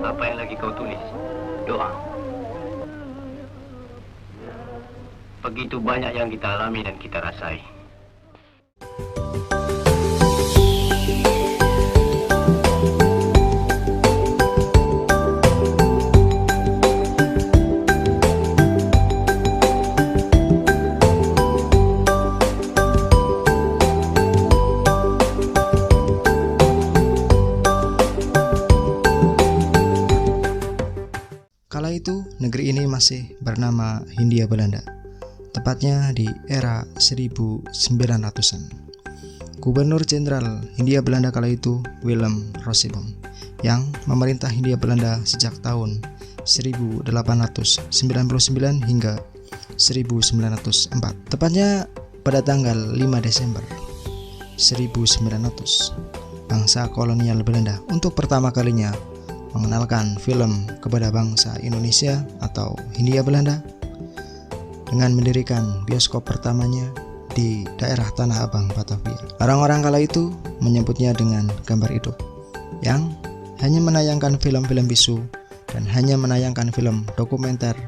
Apa yang lagi kau tulis? Doa. Begitu banyak yang kita alami dan kita rasai. Kala itu, negeri ini masih bernama Hindia Belanda, tepatnya di era 1900-an. Gubernur Jenderal Hindia Belanda kala itu Willem Roosevelt, yang memerintah Hindia Belanda sejak tahun 1899 hingga 1904. Tepatnya pada tanggal 5 Desember 1900, bangsa kolonial Belanda untuk pertama kalinya mengenalkan film kepada bangsa Indonesia atau Hindia Belanda dengan mendirikan bioskop pertamanya di daerah Tanah Abang, Batavia. Orang-orang kala itu menyebutnya dengan Gambar Hidup, yang hanya menayangkan film-film bisu dan hanya menayangkan film dokumenter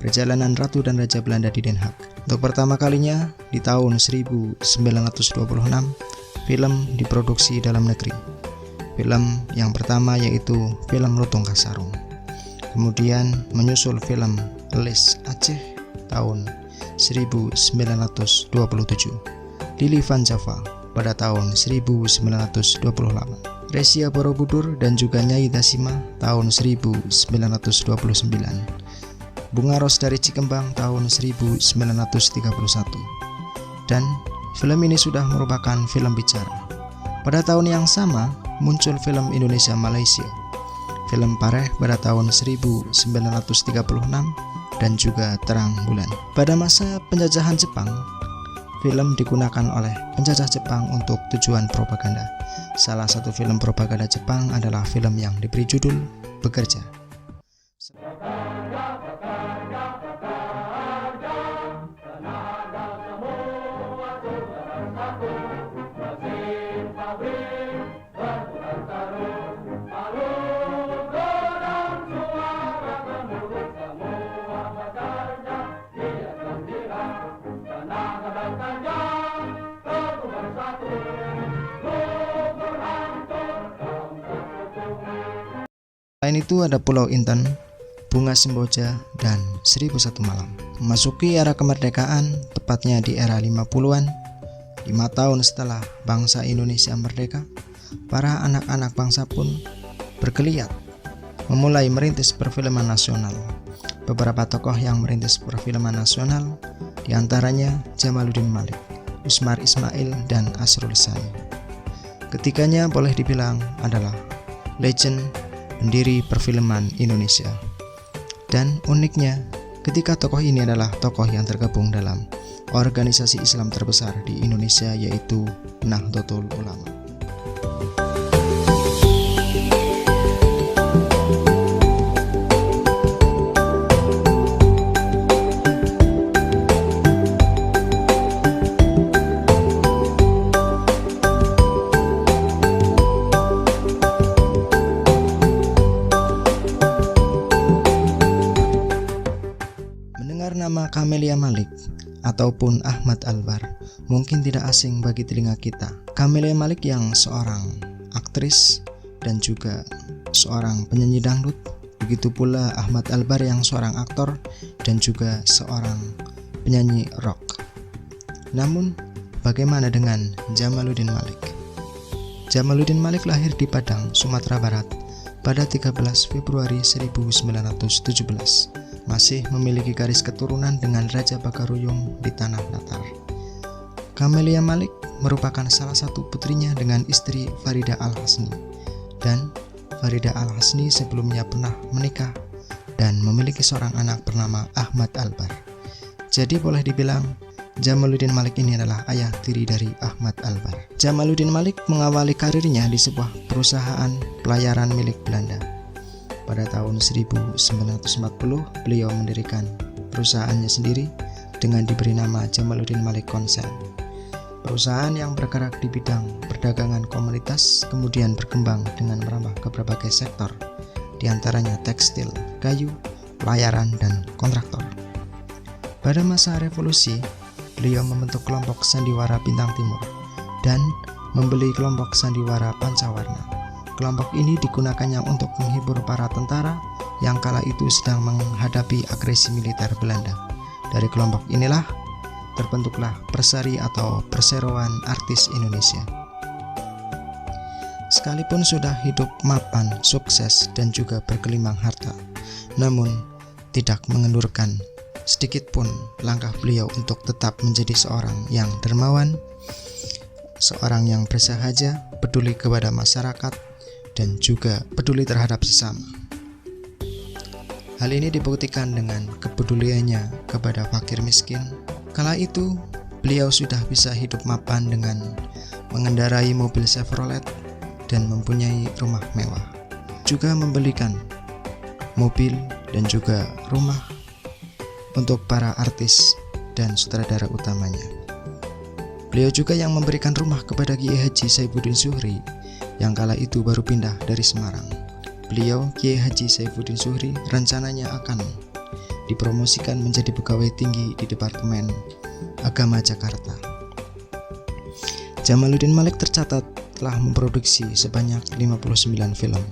perjalanan Ratu dan Raja Belanda di Den Haag. Untuk pertama kalinya di tahun 1926, film diproduksi dalam negeri. Film yang pertama yaitu film Lutung Kasarung. Kemudian menyusul film Les Aceh tahun 1927, Lili Van Java pada tahun 1928, Resia Borobudur dan juga Nyai Dasima tahun 1929, Bunga Ros dari Cikembang tahun 1931. Dan film ini sudah merupakan film bicara. Pada tahun yang sama muncul film Indonesia Malaysia, film Pareh pada tahun 1936 dan juga Terang Bulan. Pada masa penjajahan Jepang, film digunakan oleh penjajah Jepang untuk tujuan propaganda. Salah satu film propaganda Jepang adalah film yang diberi judul Bekerja. Selain itu ada Pulau Intan, Bunga Semboja, dan 1001 Malam. Memasuki era kemerdekaan, tepatnya di era 50-an, 5 tahun setelah bangsa Indonesia merdeka, para anak-anak bangsa pun bergeliat memulai merintis perfilman nasional. Beberapa tokoh yang merintis perfilman nasional diantaranya Jamaluddin Malik, Usmar Ismail, dan Asrul Sani. Ketiganya boleh dibilang adalah legend pendiri perfilman Indonesia. Dan uniknya, ketika tokoh ini adalah tokoh yang tergabung dalam organisasi Islam terbesar di Indonesia, yaitu Nahdlatul Ulama. Nama Camelia Malik ataupun Ahmad Albar mungkin tidak asing bagi telinga kita. Camelia Malik yang seorang aktris dan juga seorang penyanyi dangdut, begitu pula Ahmad Albar yang seorang aktor dan juga seorang penyanyi rock. Namun bagaimana dengan Jamaluddin Malik? Jamaluddin Malik lahir di Padang, Sumatera Barat pada 13 Februari 1917. Masih memiliki garis keturunan dengan Raja Bagaruyung di Tanah Datar. Camelia Malik merupakan salah satu putrinya dengan istri Farida Al-Hasni, dan Farida Al-Hasni sebelumnya pernah menikah dan memiliki seorang anak bernama Ahmad Albar. Jadi boleh dibilang Jamaluddin Malik ini adalah ayah tiri dari Ahmad Albar. Jamaluddin Malik mengawali karirnya di sebuah perusahaan pelayaran milik Belanda. Pada tahun 1940, beliau mendirikan perusahaannya sendiri dengan diberi nama Jamaluddin Malik Concern. Perusahaan yang bergerak di bidang perdagangan komoditas kemudian berkembang dengan merambah ke berbagai sektor, diantaranya tekstil, kayu, pelayaran, dan kontraktor. Pada masa revolusi, beliau membentuk kelompok Sandiwara Bintang Timur dan membeli kelompok Sandiwara Pancawarna. Kelompok ini digunakannya untuk menghibur para tentara yang kala itu sedang menghadapi agresi militer Belanda. Dari kelompok inilah terbentuklah Persari atau Perseroan Artis Indonesia. Sekalipun sudah hidup mapan, sukses, dan juga bergelimang harta, namun tidak mengendurkan sedikit pun langkah beliau untuk tetap menjadi seorang yang dermawan, seorang yang bersahaja, peduli kepada masyarakat, dan juga peduli terhadap sesama. Hal ini dibuktikan dengan kepeduliannya kepada fakir miskin. Kala itu, beliau sudah bisa hidup mapan dengan mengendarai mobil Chevrolet dan mempunyai rumah mewah. Juga membelikan mobil dan juga rumah untuk para artis dan sutradara utamanya. Beliau juga yang memberikan rumah kepada Kiai Haji Saifuddin Zuhri yang kala itu baru pindah dari Semarang. Beliau, Kiai Haji Saifuddin Zuhri, rencananya akan dipromosikan menjadi pegawai tinggi di Departemen Agama Jakarta. Jamaluddin Malik tercatat telah memproduksi sebanyak 59 film.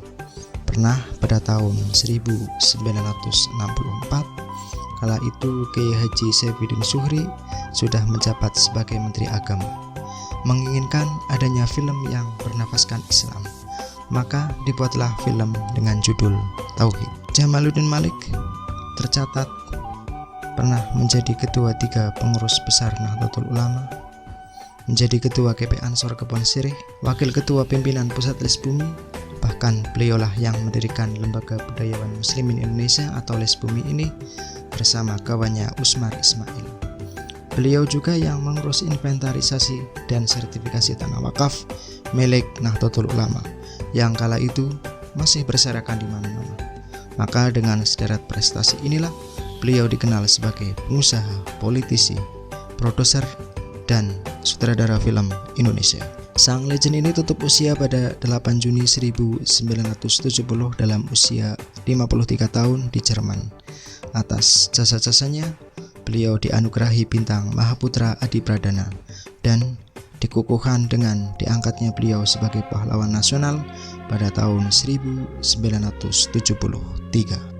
Pernah pada tahun 1964, kala itu Kiai Haji Saifuddin Zuhri sudah menjabat sebagai Menteri Agama, menginginkan adanya film yang bernafaskan Islam. Maka dibuatlah film dengan judul Tauhid. Jamaluddin Malik tercatat pernah menjadi ketua 3 pengurus besar Nahdlatul Ulama, menjadi ketua GP Ansor Kebon Sirih, wakil ketua pimpinan Pusat Les Bumi, bahkan beliaulah yang mendirikan Lembaga Budayawan Muslimin Indonesia atau Les Bumi ini bersama kawannya Usmar Ismail. Beliau juga yang mengurus inventarisasi dan sertifikasi tanah wakaf milik Nahdlatul Ulama yang kala itu masih berserakan di mana-mana. Maka dengan sederet prestasi inilah beliau dikenal sebagai pengusaha, politisi, produser, dan sutradara film Indonesia. Sang legend ini tutup usia pada 8 Juni 1970 dalam usia 53 tahun di Jerman. Atas jasa-jasanya, beliau dianugerahi bintang Mahaputra Adi Pradana dan dikukuhkan dengan diangkatnya beliau sebagai pahlawan nasional pada tahun 1973.